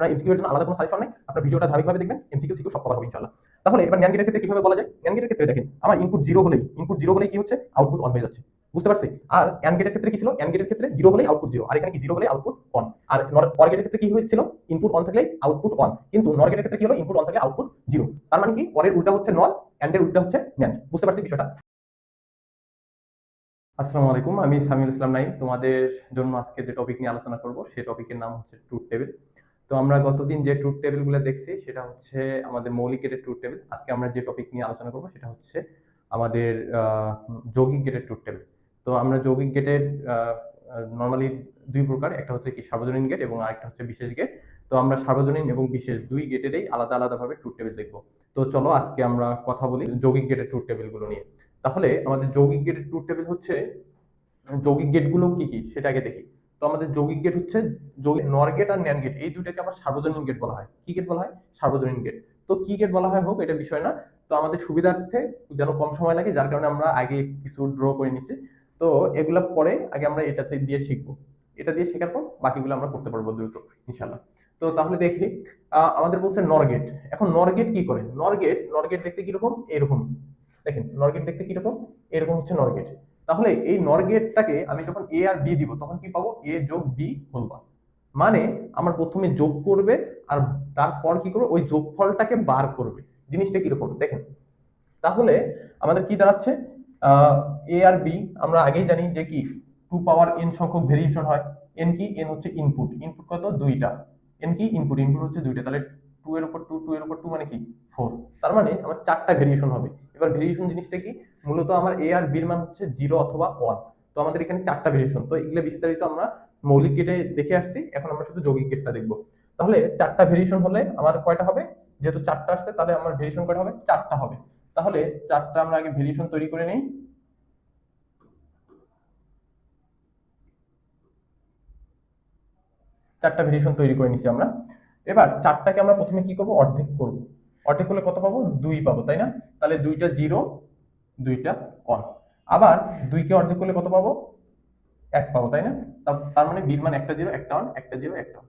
আপনার এমসিকিউ এর জন্য আলাদা কোনো সাজেশন নেই, আপনার ভিডিওটা ধারাবাহিকভাবে দেখবেন, এমসিকিউ সিকিউ সব কভার হবে ইনশাআল্লাহ। তাহলে এবার ন্যান্ড গেটের ক্ষেত্রে কিভাবে বলা যায়? ন্যান্ড গেটের ক্ষেত্রে দেখেন আমার ইনপুট জিরো হলেই কি হচ্ছে আউটপুট অন হয়ে যাচ্ছে, বুঝতে পারছি? আর অ্যান্ড গেটের ক্ষেত্রে কি ছিল? অ্যান্ড গেটের ক্ষেত্রে জিরো হলেই আউটপুট জিরো, আর এখানে কি জিরো হলেই আউটপুট অন। আর অর গেটের ক্ষেত্রে কি হয়েছিল? ইনপুট অন থাকলেই আউটপুট অন, কিন্তু নর গেটের ক্ষেত্রে কি হলো? ইনপুট অন থাকলে আউটপুট জিরো। তার মানে কি অরের উল্টা হচ্ছে নর, অ্যান্ড এর উল্টা হচ্ছে ন্যান্ড, বুঝতে পারছি বিষয়টা? আসসালামু আলাইকুম, আমি সামিউল ইসলাম নাইম। তোমাদের জন্য আজকে যে টপিক নিয়ে আলোচনা করব সেই টপিকের নাম হচ্ছে ট্রুথ টেবিল। তো আমরা গতদিন যে ট্রুথ টেবিল গুলো দেখছি সেটা হচ্ছে আমাদের মৌলিক গেটের ট্রুথ টেবিল। আজকে আমরা যে টপিক নিয়ে আলোচনা করব সেটা হচ্ছে আমাদের যৌগিক গেটের ট্রুথ টেবিল। তো আমরা যৌগিক গেটের নর্মালি দুই প্রকার, একটা হচ্ছে কি সার্বজনীন গেট এবং আরেকটা হচ্ছে বিশেষ গেট। তো আমরা সার্বজনীন এবং বিশেষ দুই গেটেরই আলাদা আলাদা ভাবে ট্রুথ টেবিল দেখবো। তো চলো আজকে আমরা কথা বলি যৌগিক গেটের ট্রুথ টেবিল গুলো নিয়ে। তাহলে আমাদের যৌগিক গেটের ট্রুথ টেবিল হচ্ছে, যৌগিক গেট গুলো কি কি সেটা আগে দেখি। তো আমাদের যৌগিক গেট হচ্ছে নর গেট আর ন্যান্ড গেট, এই দুইটাকে আমার সার্বজনীন গেট বলা হয়। কি গেট বলা হয়? সার্বজনীন গেট। তো কি গেট বলা হয় হোক, এটা বিষয় না। তো আমাদের সুবিধার্থে যেন কম সময় লাগে, যার কারণে আমরা আগে কিছু ড্র করে নিচ্ছি। তো এগুলা পরে আগে আমরা এটাতে দিয়ে শিখবো, এটা দিয়ে শেখার পর বাকিগুলো আমরা করতে পারবো দ্রুত ইনশাল্লাহ। তো তাহলে দেখি, আমাদের বলছে নরগেট। এখন নরগেট কি করে? নরগেট দেখতে কিরকম? এরকম। দেখেন নরগেট দেখতে কিরকম? এরকম হচ্ছে নরগেট। তাহলে এই নর গেটটাকে আমি যখন এ আর বি দিব তখন কি পাবো? এ যোগ বি হোল বার। মানে আমার প্রথমে যোগ করবে আর তারপর কি করবে? ওই যোগফলটাকে বার করবে। জিনিসটা কিরকম দেখেন। তাহলে আমাদের কি দাঁড়াচ্ছে? এ আর বি আমরা আগেই জানি যে কি টু পাওয়ার এন সংখ্যক ভেরিয়েশন হয়। এন কি? এন হচ্ছে ইনপুট। ইনপুট কত? দুইটা। এন কি? ইনপুট। ইনপুট হচ্ছে দুইটা। তাহলে টু এর উপর টু, টু এর উপর টু মানে কি? ফোর। তার মানে আমার চারটা ভেরিয়েশন হবে। এবার ভেরিয়েশন জিনিসটা কি? মূলত আমার এ আর বির মান হচ্ছে জিরো অথবা ওয়ান। তো আমাদের এখানে চারটা ভেরিয়েশন, তো এগুলো বিস্তারিত আমরা মৌলিক গেটে দেখে আসছি, এখন আমরা শুধু যৌগিক গেটটা দেখবো। তাহলে চারটা ভেরিয়েশন হলে আমার কয়টা হবে? যেহেতু চারটা আসছে তাহলে আমার ভেরিয়েশন কয়টা হবে? চারটা হবে। তাহলে চারটা আমরা আগে ভেরিয়েশন তৈরি করে নেই। চারটা ভেরিয়েশন তৈরি করে নিছি আমরা। এবার চারটাকে আমরা প্রথমে কি করব? অর্ধেক করব। অর্ধেক করলে কত পাবো? দুই পাবো, তাই না? তাহলে দুইটা জিরো, দুইটা ওয়ান। আবার দুইকে অর্ধেক করলে কত পাবো? এক পাবো, তাই না? তার মানে বির মান একটা জিরো, একটা ওয়ান, একটা জিরো, একটা ওয়ান।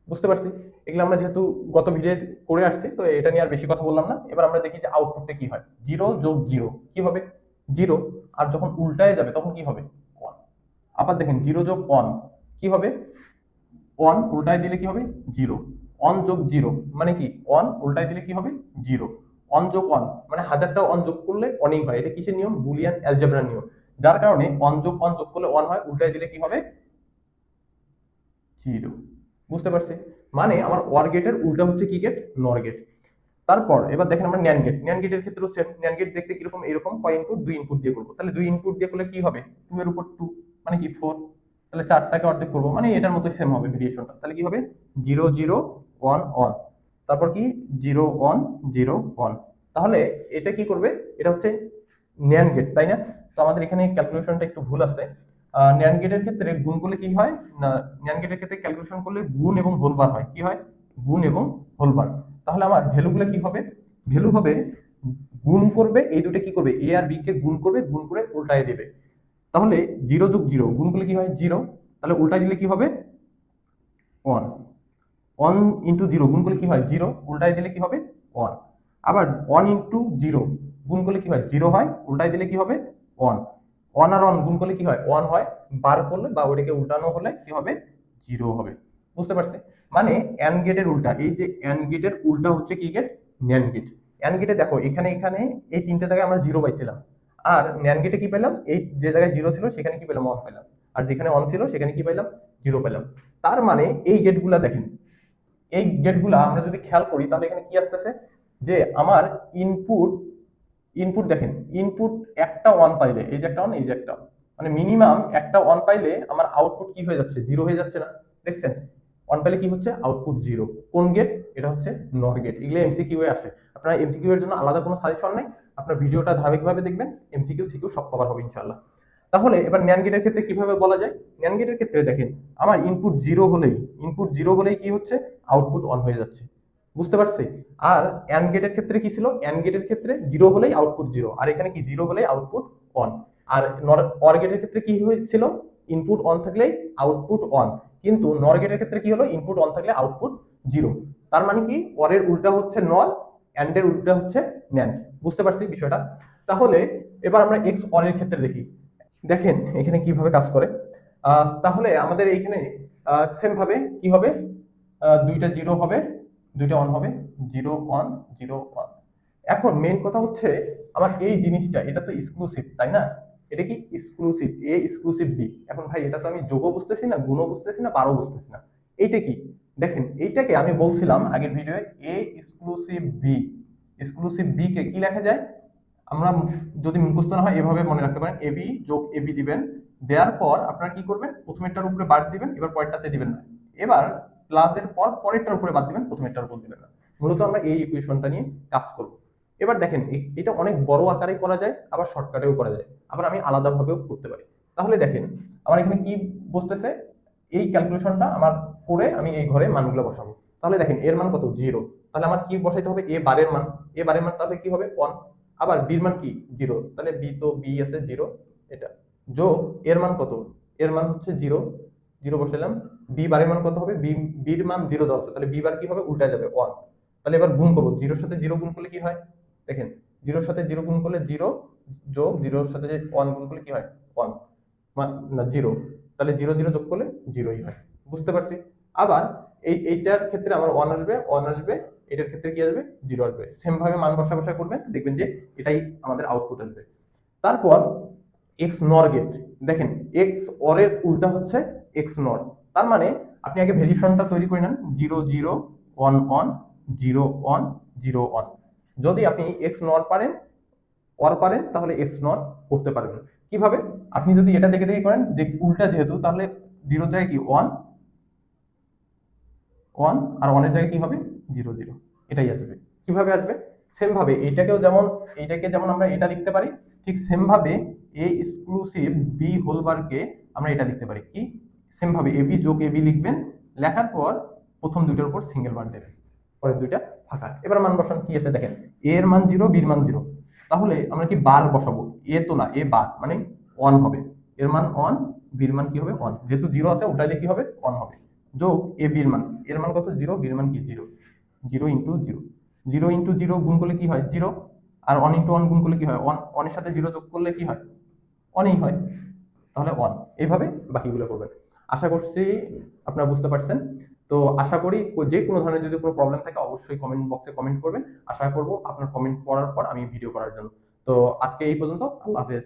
বুঝতে পারছি? এগুলো আমরা যেহেতু গত ভিডিও করে আসছি, তো এটা নিয়ে আর বেশি কথা বললাম না। এবার আমরা দেখি যে আউটপুটটা কি হয়। জিরো যোগ জিরো কি হবে? জিরো। আর যখন উল্টায় যাবে তখন কি হবে? ওয়ান। আবার দেখেন জিরো যোগ ওয়ান কি হবে? ওয়ান উল্টায় দিলে কি হবে? জিরো। ওয়ান যোগ জিরো মানে কি? ওয়ান উল্টায় দিলে কি হবে? জিরো। ওয়ান যোগ ওয়ান মানে হাজারটা ওয়ান যোগ করলে অনেক হয়, এটা কিসের নিয়ম? বুলিয়ান অ্যালজেব্রার নিয়ম। যার কারণে ওয়ান যোগ ওয়ান যোগ করলে ওয়ান হয়, উল্টায় দিলে কি হবে? জিরো। বুঝতে পারছি? মানে আমার ওয়ার গেটের উল্টা হচ্ছে কি গেট? নর গেট। তারপর এবার দেখেন আমরা ন্যান্ড গেট। ন্যান্ড গেটের ক্ষেত্রে সেম। ন্যান্ড গেট দেখতে কিরকম? এরকম। কয় ইনপুট? দুই ইনপুট দিয়ে করবো। তাহলে দুই ইনপুট দিয়ে করলে কি হবে? টু এর উপর টু মানে কি? ফোর। তাহলে চারটাকে অর্ধেক করবো, মানে এটার মতো সেম হবে ভেরিয়েশনটা। তাহলে কি হবে? Zero zero one one. তারপর কি? Zero one, zero one. তাহলে এটা কি করবে? এটা হচ্ছে ন্যান্ড গেট, তাই না? তো আমাদের এখানে ক্যালকুলেশনটা একটু ভুল আছে। ন্যান্ড গেটের ক্ষেত্রে গুণ করলে কি হয় না, ন্যান্ড গেটের ক্ষেত্রে ক্যালকুলেশন করলে গুণ এবং হোলবার হয়। কি হয়? গুণ এবং হোলবার। তাহলে আমার ভ্যালুগুলো কি হবে? ভ্যালু হবে গুণ করবে এই দুটো, কি করবে? এ আর বি কে গুণ করবে, গুণ করে উল্টায় দেবে। তাহলে জিরো যোগ জিরো গুণ করলে কি হয়? জিরো। তাহলে উল্টায় দিলে কি হবে? ওয়ান। ওয়ান ইন্টু জিরো গুণ করলে কি হয়? জিরো। উল্টায় দিলে কি হবে? ওয়ান। আবার ওয়ান ইন্টু জিরো গুণ করলে কি হয়? জিরো হয়। উল্টায় দিলে কি হবে? ওয়ান। ওয়ান আর ওয়ান গুণ করলে কি হয়? ওয়ান হয়। বার করলে বা ওইটাকে উল্টানো হলে কি হবে? জিরো হবে। বুঝতে পারছে? মানে এন গেটের উল্টা, এই যে এন গেটের উল্টা হচ্ছে কি গেট? NAND gate. এন গেটে দেখো এখানে এখানে এই তিনটে জায়গায় আমরা জিরো পাইছিলাম, আর ন্যান্ড গেটে কি পেলাম? এই যে জায়গায় জিরো ছিল সেখানে কি পেলাম? ওয়ান পেলাম। আর যেখানে ওয়ান ছিল সেখানে কি পেলাম? জিরো পেলাম। তার মানে এই গেটগুলা দেখেন, এই গেটগুলা আমরা যদি খেয়াল করি তাহলে এখানে কি আসতেছে? যে আমার ইনপুট, ইনপুট দেখেন, ইনপুট একটা ওয়ান পাইলে, এই যে একটা ওয়ান, এই যে একটা one, মানে মিনিমাম একটা ওয়ান পাইলে আমার আউটপুট কি হয়ে যাচ্ছে? জিরো হয়ে যাচ্ছে না? দেখছেন? ওয়ান পাইলে কি হচ্ছে? Output zero. কোন গেট? এটা হচ্ছে নর গেট। এগুলো এমসিকিউ এ আসে। আপনার এমসিকিউ এর জন্য আলাদা কোনো সাজেশন নেই, আপনার ভিডিওটা ধারাবাহিকভাবে দেখবেন, এমসিকিউ সিকিউ সব কভার হবে ইনশাআল্লাহ। তাহলে এবার ন্যান্ড গেটের ক্ষেত্রে কিভাবে বলা যায়? ন্যান্ড গেটের ক্ষেত্রে দেখেন আমার ইনপুট জিরো হলেই কি হচ্ছে? আউটপুট অন হয়ে যাচ্ছে। বুঝতে পারছি? আর অ্যান্ড গেটের ক্ষেত্রে কি ছিল? অ্যান্ড গেটের ক্ষেত্রে জিরো হলেই আউটপুট জিরো, আর এখানে কি? জিরো হলেই আউটপুট অন। আর অর গেটের ক্ষেত্রে কি হয়েছিল? ইনপুট অন থাকলেই আউটপুট অন। কিন্তু নর গেটের ক্ষেত্রে কি হলো? ইনপুট অন থাকলে আউটপুট জিরো। তার মানে কি অরের উল্টা হচ্ছে নর, অ্যান্ড এর উল্টা হচ্ছে ন্যান্ড। বুঝতে পারছি বিষয়টা? তাহলে এবার আমরা এক্স অরের ক্ষেত্রে দেখি। দেখেন এখানে কিভাবে কাজ করে। তাহলে আমাদের এইখানে সেম ভাবে কি হবে, দুইটা জিরো হবে, দুইটা অন হবে, জিরো অন, জিরো অন। এখন মেইন কথা হচ্ছে আমার এই জিনিসটা, এটা তো এক্সক্লুসিভ তাই না? এটা কি এক্সক্লুসিভ, এ এক্সক্লুসিভ বি। এখন ভাই এটা তো আমি যোগও বুঝতেছি না, গুণও বুঝতেছি না, বারও বুঝতেছি না। এইটা কি? দেখেন এইটাকে আমি বলছিলাম আগের ভিডিওয়ে এ এক্সক্লুসিভ বি। এক্সক্লুসিভ বি কে কি লেখা যায়? আমরা যদি মুখস্থ না হয় এভাবে মনে রাখতে পারেন, এবি যোগ এবি দিবেন, দেওয়ার পর আপনারা কি করবেন, প্রথমেরটার উপরে বাদ দিবেন, এবার পরেরটাতে দিবেন না। এবার প্লাসের পর পরেরটার উপরে বাদ দিবেন, প্রথমেরটার উপর দিবেন না। মূলত আমরা এই ইকুয়েশনটা নিয়ে কাজ করব। এবার দেখেন এটা অনেক বড় আকারে করা যায়, আবার শর্টকাটেও করা যায়, আবার আমি আলাদাভাবেও করতে পারি। তাহলে দেখেন আমার এখানে কি বসতেছে, এই ক্যালকুলেশনটা আমার করে আমি এই ঘরে মানগুলো বসাবো। তাহলে দেখেন এর মান কত, জিরো। তাহলে আমার কি বসাইতে হবে, এ বারের মান। এ বারের মান তাহলে কি হবে, ওয়ান। আবার বির মান কি, জিরো। তাহলে বি তো বি আছে জিরো, এটা যোগ এর মান কত, এর মান হচ্ছে জিরো, জিরো বসালাম। বি বারের মান কত হবে, বি বির মান জিরো দেওয়া আছে, তাহলে বি বার কি হবে, উল্টা যাবে, ওয়ান। তাহলে এবার গুণ করবো, জিরোর সাথে জিরো গুণ করলে কি হয়, দেখেন জিরোর সাথে জিরো গুণ করলে জিরো, যোগ জিরোর সাথে যে ওয়ান গুণ করলে কি হয়, ওয়ান। না জিরো, তাহলে জিরো জিরো যোগ করলে জিরোই হয়। বুঝতে পারছি? আবার এইটার ক্ষেত্রে আমার ওয়ান আসবে, ওয়ান আসবে, এটার ক্ষেত্রে কি আসবে, জিরো আসবে। সেম ভাবে মান বসা বসা করবেন, দেখবেন যে এটাই আমাদের আউটপুট আসবে। তারপর এক্স নর গেট। দেখেন এক্স অরের উল্টা হচ্ছে এক্স নর। তার মানে আপনি আগে ভেরিয়েশনটা তৈরি করে নেন, zero zero one one, zero one, zero one. যদি আপনি এক্স নর পারেন, অর পারেন, তাহলে এক্স নর করতে পারবেন। কিভাবে? আপনি যদি এটা দেখে দেখে করেন যে উল্টা যেহেতু, তাহলে জিরো জায়গায় কি ওয়ান, ওয়ান, আর ওয়ানের জায়গায় কি হবে, জিরো জিরো। এটাই আসবে। কিভাবে আসবে? সেম ভাবে এইটাকেও যেমন, এইটাকে যেমন আমরা এটা লিখতে পারি, ঠিক সেম ভাবে এ এক্সক্লুসিভ বি হোল বারকে আমরা এটা লিখতে পারি কি, সেম ভাবে এবি যোগ এবি লিখবেন, লেখার পর প্রথম দুইটার উপর সিঙ্গেল বার দেবেন, পরের দুইটা ফাঁকা। এবার মান বসান, কি আছে দেখেন, এ এর মান জিরো, বির মান জিরো। তাহলে আমরা কি বার বসাবো, এ তো না, এ বার মানে ওয়ান হবে, এর মান ওয়ান, বির মান কি হবে, ওয়ান। যেহেতু জিরো আছে উল্টাইলে কি হবে, ওয়ান হবে। যোগ এ বির মান, এর মান কত, জিরো, বির মান কি, zero. Zero into zero, zero into zero গুণ করলে কি হয়, জিরো। আর ওয়ান ইন্টু ওয়ান গুণ করলে কি হয়, ওয়ান। ওয়ানের সাথে জিরো যোগ করলে কি হয়, ওয়ানই হয়। তাহলে ওয়ান। এইভাবে বাকিগুলো করবেন। আশা করছি আপনারা বুঝতে পারছেন। তো আশা করি যে কোনো ধরনের যদি কোনো প্রবলেম থাকে অবশ্যই কমেন্ট বক্সে কমেন্ট করবেন। আশা করব আপনার কমেন্ট পড়ার পর আমি ভিডিও করার জন্য। তো আজকে এই পর্যন্ত, আল্লাহ হাফেজ।